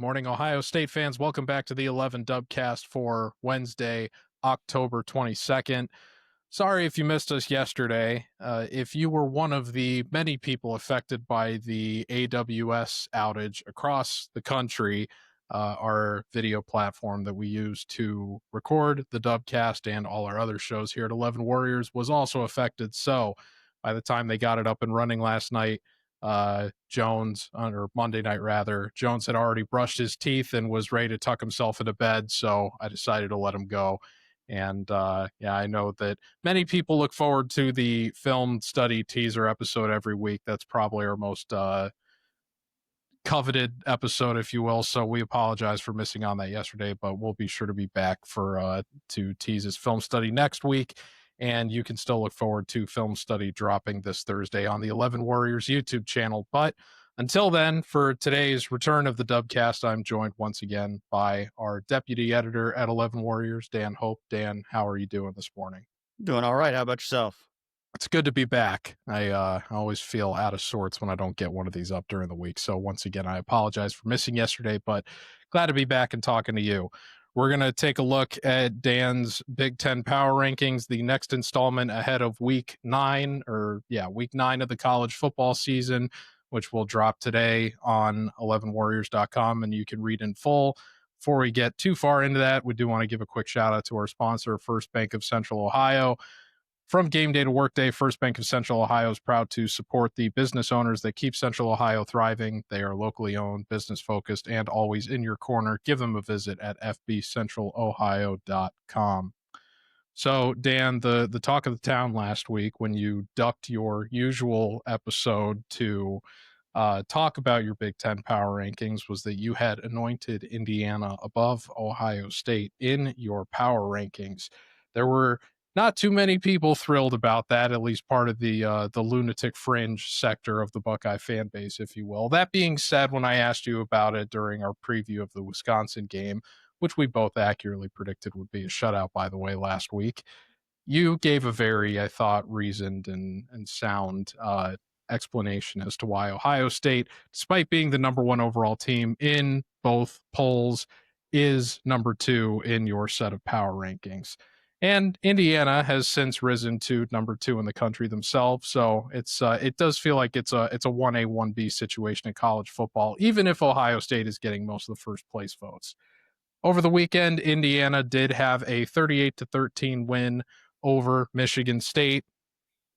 morning, Ohio State fans. Welcome back to the 11 Dubcast for Wednesday, October 22nd. Sorry if you missed us yesterday. If you were one of the many people affected by the AWS outage across the country, our video platform that we use to record the Dubcast and all our other shows here at 11 Warriors was also affected. So by the time they got it up and running last night, Jones, or Monday night rather, Jones had already brushed his teeth and was ready to tuck himself into bed. So I decided to let him go. And yeah, I know that many people look forward to the film study teaser episode every week. That's probably our most coveted episode, if you will. So we apologize for missing on that yesterday, but we'll be sure to be back for to tease his film study next week. And you can still look forward to film study dropping this Thursday on the 11 Warriors YouTube channel. But until then, for today's return of the Dubcast, I'm joined once again by our deputy editor at 11 Warriors, Dan Hope. Dan, how are you doing this morning? Doing all right. How about yourself? It's good to be back. I always feel out of sorts when I don't get one of these up during the week. So once again, I apologize for missing yesterday, but glad to be back and talking to you. We're going to take a look at Dan's Big Ten Power Rankings, the next installment ahead of week 9 of the college football season, which will drop today on 11warriors.com, and you can read in full. Before we get too far into that, we do want to give a quick shout out to our sponsor, First Bank of Central Ohio. From game day to workday, First Bank of Central Ohio is proud to support the business owners that keep Central Ohio thriving. They are locally owned, business focused, and always in your corner. Give them a visit at fbcentralohio.com. So, Dan, the talk of the town last week when you ducked your usual episode to talk about your Big Ten power rankings was that you had anointed Indiana above Ohio State in your power rankings. There were not too many people thrilled about that, at least part of the lunatic fringe sector of the Buckeye fan base, if you will. That being said, when I asked you about it during our preview of the Wisconsin game, which we both accurately predicted would be a shutout, by the way, last week, you gave a very, I thought, reasoned and sound explanation as to why Ohio State, despite being the number one overall team in both polls, is number 2 in your set of power rankings. And Indiana has since risen to number 2 in the country themselves. So it does feel like it's a 1A, 1B situation in college football, even if Ohio State is getting most of the first place votes. Over the weekend, Indiana did have a 38-13 win over Michigan State.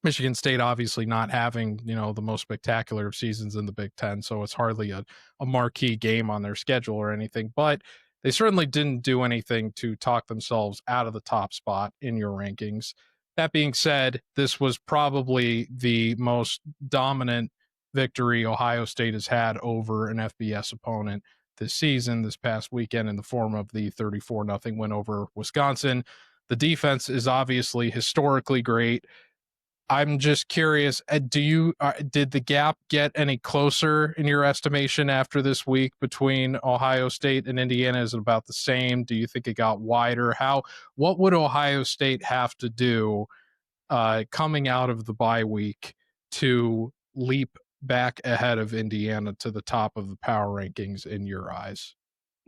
Michigan State obviously not having, the most spectacular of seasons in the Big Ten, so it's hardly a marquee game on their schedule or anything, but they certainly didn't do anything to talk themselves out of the top spot in your rankings. That being said, this was probably the most dominant victory Ohio State has had over an FBS opponent this season, this past weekend, in the form of the 34-0 win over Wisconsin. The defense is obviously historically great. I'm just curious, did the gap get any closer in your estimation after this week between Ohio State and Indiana? Is it about the same? Do you think it got wider? What would Ohio State have to do coming out of the bye week to leap back ahead of Indiana to the top of the power rankings in your eyes?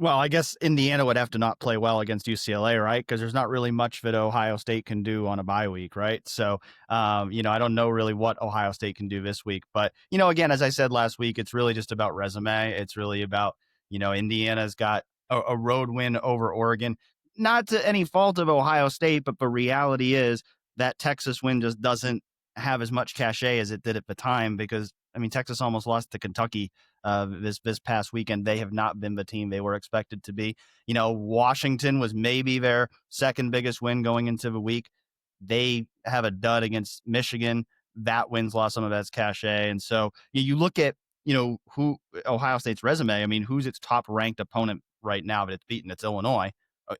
Well, I guess Indiana would have to not play well against UCLA, right? Because there's not really much that Ohio State can do on a bye week, right? So, I don't know really what Ohio State can do this week. But, again, as I said last week, it's really just about resume. It's really about, Indiana's got a road win over Oregon. Not to any fault of Ohio State, but the reality is that Texas win just doesn't have as much cachet as it did at the time because, Texas almost lost to Kentucky this past weekend. They have not been the team they were expected to be. Washington was maybe their second biggest win going into the week. They have a dud against Michigan. That win's lost some of its cachet. And so you look at, who Ohio State's resume. Who's its top ranked opponent right now that it's beaten? It's Illinois.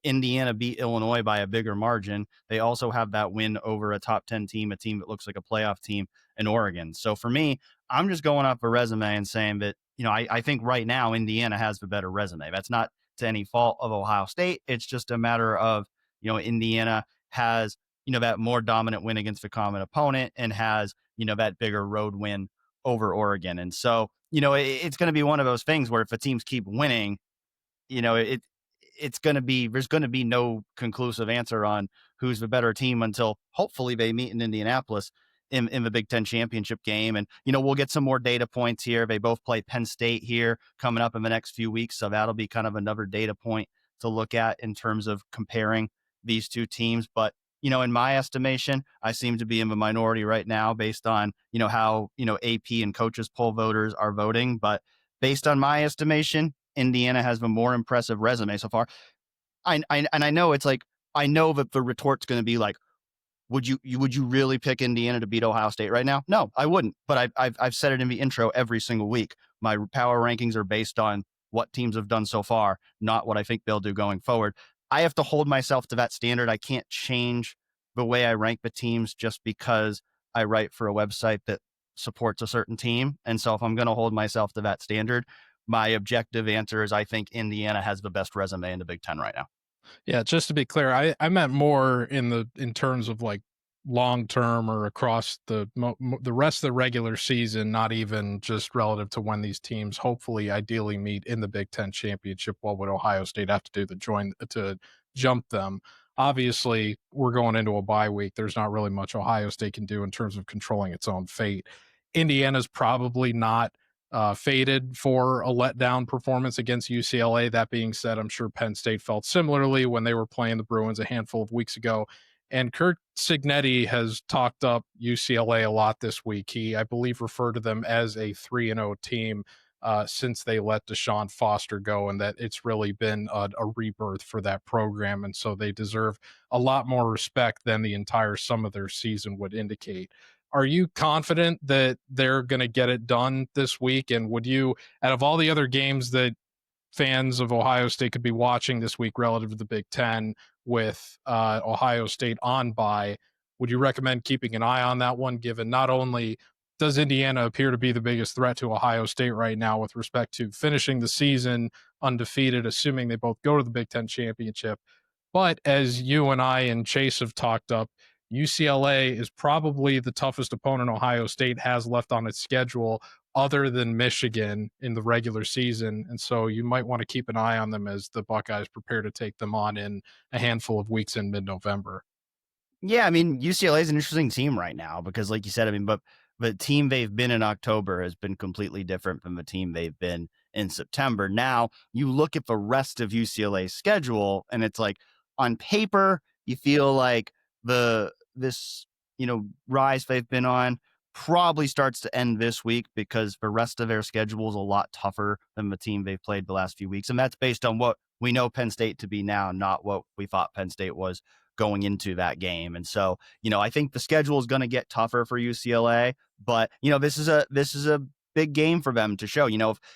Indiana beat Illinois by a bigger margin. They also have that win over a top 10 team, a team that looks like a playoff team in Oregon. So for me, I'm just going off a resume and saying that, I think right now Indiana has the better resume. That's not to any fault of Ohio State. It's just a matter of, Indiana has, that more dominant win against the common opponent and has, that bigger road win over Oregon. And so, it's going to be one of those things where if the teams keep winning, it's going to be there's going to be no conclusive answer on who's the better team until hopefully they meet in Indianapolis in the Big Ten championship game. And, we'll get some more data points here. They both play Penn State here coming up in the next few weeks. So that'll be kind of another data point to look at in terms of comparing these two teams. But, in my estimation, I seem to be in the minority right now based on, how, AP and coaches poll voters are voting. But based on my estimation, Indiana has the more impressive resume so far. And I know it's like, I know that the retort's going to be like, would you really pick Indiana to beat Ohio State right now? No, I wouldn't. But I've said it in the intro every single week. My power rankings are based on what teams have done so far, not what I think they'll do going forward. I have to hold myself to that standard. I can't change the way I rank the teams just because I write for a website that supports a certain team. And so if I'm going to hold myself to that standard, my objective answer is I think Indiana has the best resume in the Big Ten right now. Yeah, just to be clear, I meant more in terms of like long term or across the rest of the regular season, not even just relative to when these teams hopefully ideally meet in the Big Ten championship. What would Ohio State have to do to jump them? Obviously, we're going into a bye week. There's not really much Ohio State can do in terms of controlling its own fate. Indiana's probably not faded for a letdown performance against UCLA. That being said, I'm sure Penn State felt similarly when they were playing the Bruins a handful of weeks ago. And Kurt Signetti has talked up UCLA a lot this week. He, I believe, referred to them as a 3-0 team since they let Deshaun Foster go, and that it's really been a rebirth for that program. And so they deserve a lot more respect than the entire sum of their season would indicate. Are you confident that they're going to get it done this week? And would you, out of all the other games that fans of Ohio State could be watching this week relative to the Big Ten with Ohio State on bye, would you recommend keeping an eye on that one, given not only does Indiana appear to be the biggest threat to Ohio State right now with respect to finishing the season undefeated, assuming they both go to the Big Ten championship, but as you and I and Chase have talked up, UCLA is probably the toughest opponent Ohio State has left on its schedule other than Michigan in the regular season. And so you might want to keep an eye on them as the Buckeyes prepare to take them on in a handful of weeks in mid-November. Yeah, I mean, UCLA is an interesting team right now because, like you said, I mean, but the team they've been in October has been completely different from the team they've been in September. Now, you look at the rest of UCLA's schedule, and it's like on paper, you feel like this rise they've been on probably starts to end this week because the rest of their schedule is a lot tougher than the team they've played the last few weeks, and that's based on what we know Penn State to be now, not what we thought Penn State was going into that game. And so, I think the schedule is going to get tougher for UCLA, but this is a big game for them to show.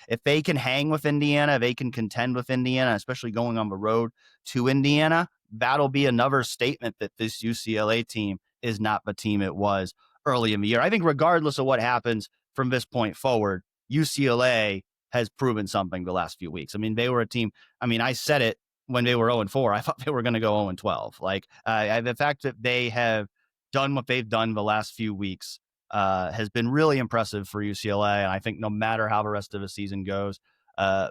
If they can hang with Indiana, they can contend with Indiana, especially going on the road to Indiana, that'll be another statement that this UCLA team is not the team it was early in the year. I think regardless of what happens from this point forward, UCLA has proven something the last few weeks. I mean, they were a team. I mean, I said it when they were 0-4, I thought they were going to go 0-12. Like the fact that they have done what they've done the last few weeks has been really impressive for UCLA. And I think no matter how the rest of the season goes,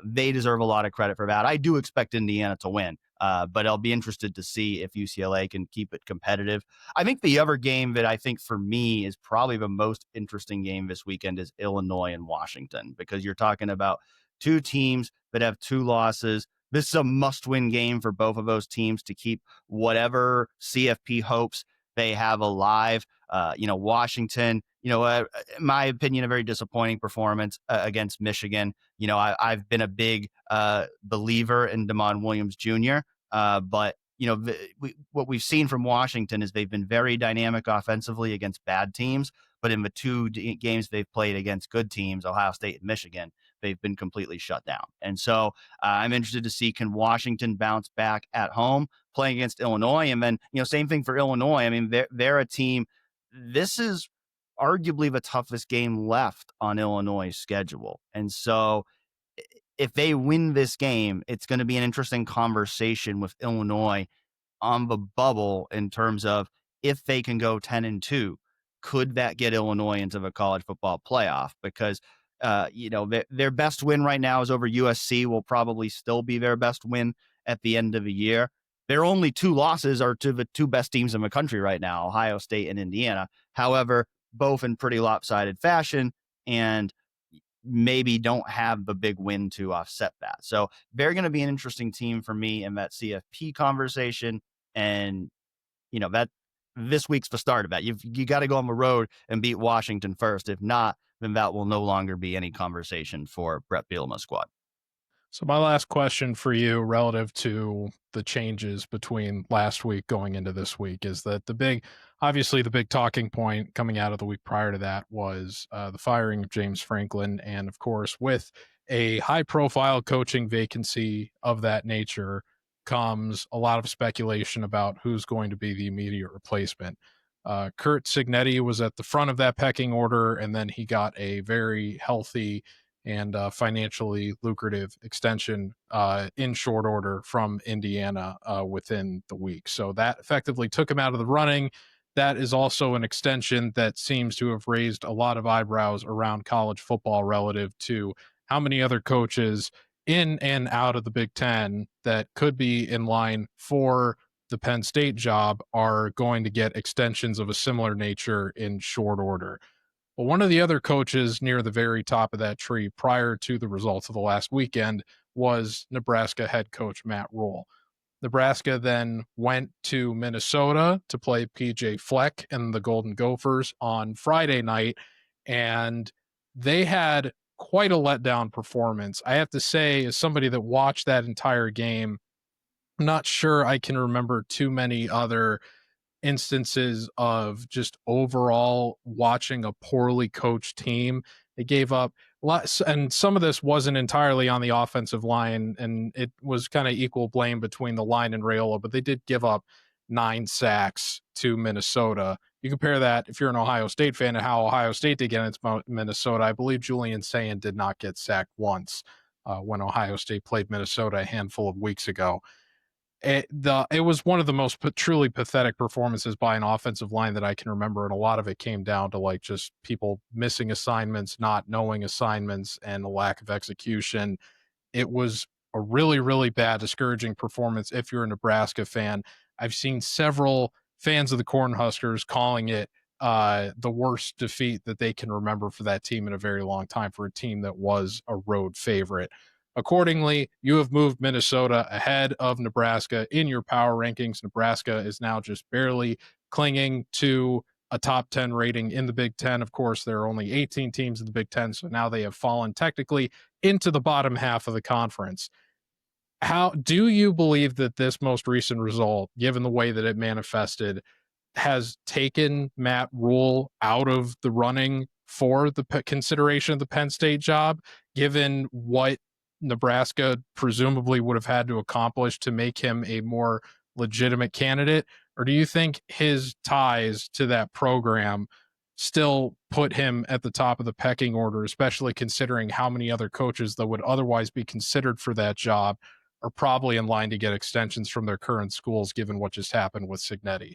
they deserve a lot of credit for that. I do expect Indiana to win, but I'll be interested to see if UCLA can keep it competitive. I think the other game that I think for me is probably the most interesting game this weekend is Illinois and Washington, because you're talking about two teams that have two losses. This is a must-win game for both of those teams to keep whatever CFP hopes they have alive. Washington, in my opinion, a very disappointing performance against Michigan. I've been a big believer in Damon Williams Jr., but what we've seen from Washington is they've been very dynamic offensively against bad teams, but in the two games they've played against good teams, Ohio State and Michigan, they've been completely shut down. And so I'm interested to see, can Washington bounce back at home playing against Illinois? And then, same thing for Illinois. I mean, they're a team. This is arguably the toughest game left on Illinois' schedule. And so if they win this game, it's going to be an interesting conversation with Illinois on the bubble in terms of if they can go 10-2, could that get Illinois into the college football playoff? Because Their best win right now is over USC. Will probably still be their best win at the end of the year. Their only two losses are to the two best teams in the country right now, Ohio State and Indiana. However, both in pretty lopsided fashion, and maybe don't have the big win to offset that. So they're going to be an interesting team for me in that CFP conversation. And, that this week's the start of that. You got to go on the road and beat Washington first. If not, then that will no longer be any conversation for Brett Bielema's squad. So my last question for you relative to the changes between last week going into this week is that obviously the big talking point coming out of the week prior to that was the firing of James Franklin. And of course, with a high profile coaching vacancy of that nature comes a lot of speculation about who's going to be the immediate replacement. Kurt Signetti was at the front of that pecking order, and then he got a very healthy and financially lucrative extension in short order from Indiana within the week. So that effectively took him out of the running. That is also an extension that seems to have raised a lot of eyebrows around college football relative to how many other coaches in and out of the Big Ten that could be in line for the Penn State job are going to get extensions of a similar nature in short order. Well, one of the other coaches near the very top of that tree prior to the results of the last weekend was Nebraska head coach Matt Rhule. Nebraska then went to Minnesota to play PJ Fleck and the Golden Gophers on Friday night, and they had quite a letdown performance. I have to say, as somebody that watched that entire game, I'm not sure I can remember too many other instances of just overall watching a poorly coached team. They gave up lots, and some of this wasn't entirely on the offensive line, and it was kind of equal blame between the line and Rayola, but they did give up 9 sacks to Minnesota. You compare that, if you're an Ohio State fan, to how Ohio State did against Minnesota. I believe Julian Sayin did not get sacked once when Ohio State played Minnesota a handful of weeks ago. It was one of the most truly pathetic performances by an offensive line that I can remember, and a lot of it came down to like just people missing assignments, not knowing assignments, and a lack of execution. It was a really, really bad, discouraging performance if you're a Nebraska fan. I've seen several fans of the Cornhuskers calling it the worst defeat that they can remember for that team in a very long time, for a team that was a road favorite. Accordingly, you have moved Minnesota ahead of Nebraska in your power rankings. Nebraska is now just barely clinging to a top 10 rating in the Big Ten. Of course, there are only 18 teams in the Big Ten, so now they have fallen technically into the bottom half of the conference. How do you believe that this most recent result, given the way that it manifested, has taken Matt Rhule out of the running for the consideration of the Penn State job, given what Nebraska presumably would have had to accomplish to make him a more legitimate candidate? Or do you think his ties to that program still put him at the top of the pecking order, especially considering how many other coaches that would otherwise be considered for that job are probably in line to get extensions from their current schools, given what just happened with Signetti?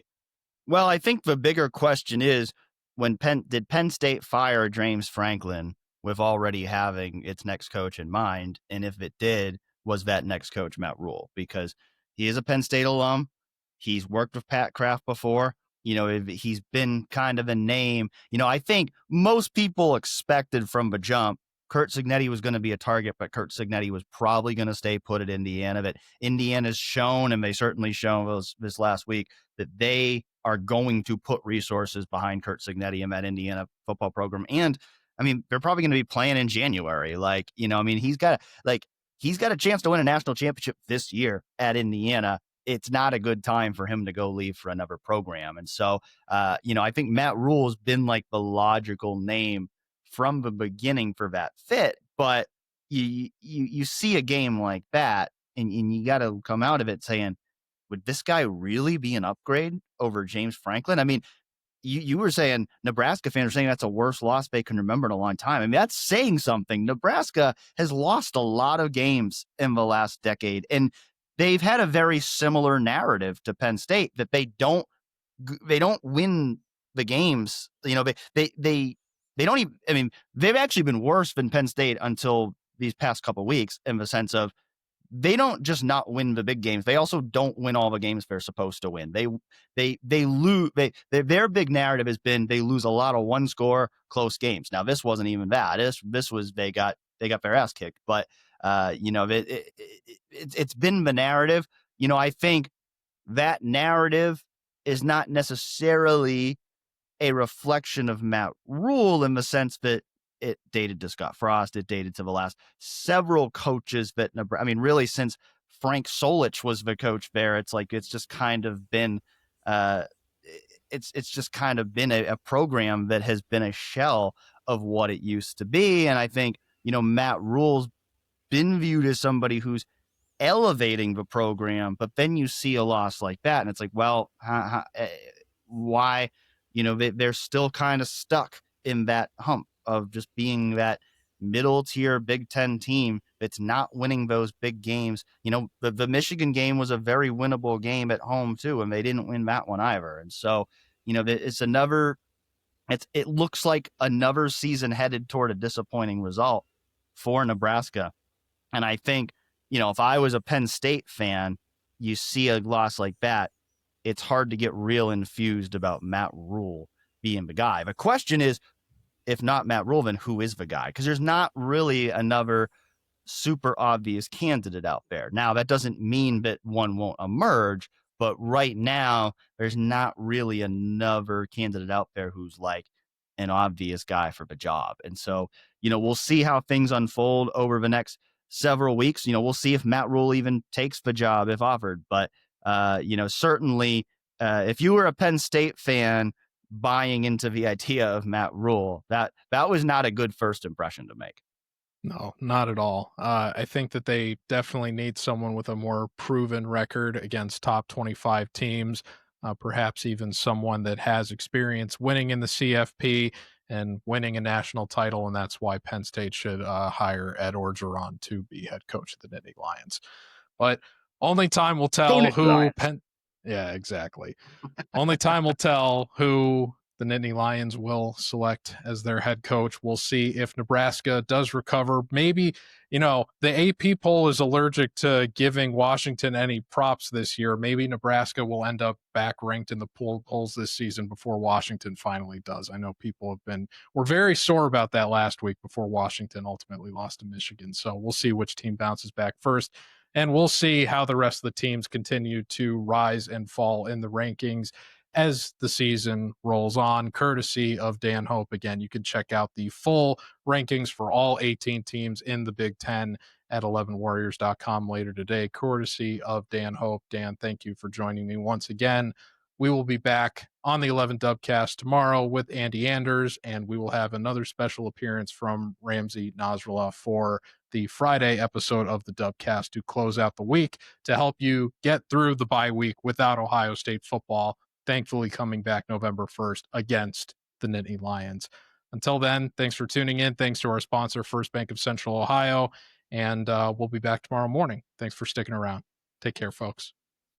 Well, I think the bigger question is, did Penn State fire James Franklin with already having its next coach in mind? And if it did, was that next coach Matt Rhule? Because he is a Penn State alum. He's worked with Pat Kraft before. He's been kind of a name. I think most people expected from the jump Curt Signetti was going to be a target, but Curt Signetti was probably going to stay put at Indiana. That Indiana's shown, and they certainly shown this last week, that they are going to put resources behind Curt Signetti and that Indiana football program. And I mean, they're probably going to be playing in January. He's got a chance to win a national championship this year at Indiana. It's not a good time for him to go leave for another program. And so, I think Matt Rhule has been like the logical name from the beginning for that fit. But you see a game like that, and you got to come out of it saying, would this guy really be an upgrade over James Franklin? I mean, you were saying Nebraska fans are saying that's a worst loss they can remember in a long time. I mean, that's saying something. Nebraska has lost a lot of games in the last decade, and they've had a very similar narrative to Penn State that they don't win the games. They they don't even, I mean, they've actually been worse than Penn State until these past couple weeks, in the sense of they don't just not win the big games. They also don't win all the games they're supposed to win. They lose. Their big narrative has been they lose a lot of one score close games. Now this wasn't even that. This was they got their ass kicked. But it's been the narrative. I think that narrative is not necessarily a reflection of Matt Rhule, in the sense that it dated to Scott Frost, it dated to the last several coaches that, I mean, really since Frank Solich was the coach there, it's like it's just kind of been it's just kind of been a program that has been a shell of what it used to be. And I think, Matt Rhule's been viewed as somebody who's elevating the program, but then you see a loss like that and it's like, well, why? They're still kind of stuck in that hump of just being that middle tier Big Ten team that's not winning those big games. The Michigan game was a very winnable game at home too, and they didn't win that one either. And so, it looks like another season headed toward a disappointing result for Nebraska. And I think, if I was a Penn State fan, you see a loss like that, it's hard to get real infused about Matt Rhule being the guy. The question is, if not Matt Rhule, then who is the guy? Because there's not really another super obvious candidate out there. Now, that doesn't mean that one won't emerge, but right now, there's not really another candidate out there who's like an obvious guy for the job. And so, we'll see how things unfold over the next several weeks. We'll see if Matt Rhule even takes the job if offered. But, certainly, if you were a Penn State fan buying into the idea of Matt Rhule, that was not a good first impression to make. No, not at all. I think that they definitely need someone with a more proven record against top 25 teams, perhaps even someone that has experience winning in the CFP and winning a national title. And that's why Penn State should hire Ed Orgeron to be head coach of the Nittany Lions. But only time will Go tell Nittany who Lions. Penn. Yeah, exactly. Only time will tell who the Nittany Lions will select as their head coach. We'll see if Nebraska does recover. Maybe, the AP poll is allergic to giving Washington any props this year. Maybe Nebraska will end up back ranked in the polls this season before Washington finally does. I know people were very sore about that last week before Washington ultimately lost to Michigan. So we'll see which team bounces back first. And we'll see how the rest of the teams continue to rise and fall in the rankings as the season rolls on, courtesy of Dan Hope. Again, you can check out the full rankings for all 18 teams in the Big Ten at 11warriors.com later today, courtesy of Dan Hope. Dan, thank you for joining me once again. We will be back on the 11 Dubcast tomorrow with Andy Anders, and we will have another special appearance from Ramsey Nasrallah for the Friday episode of the Dubcast to close out the week to help you get through the bye week without Ohio State football, thankfully coming back November 1st against the Nittany Lions. Until then, thanks for tuning in. Thanks to our sponsor, First Bank of Central Ohio, and we'll be back tomorrow morning. Thanks for sticking around. Take care, folks.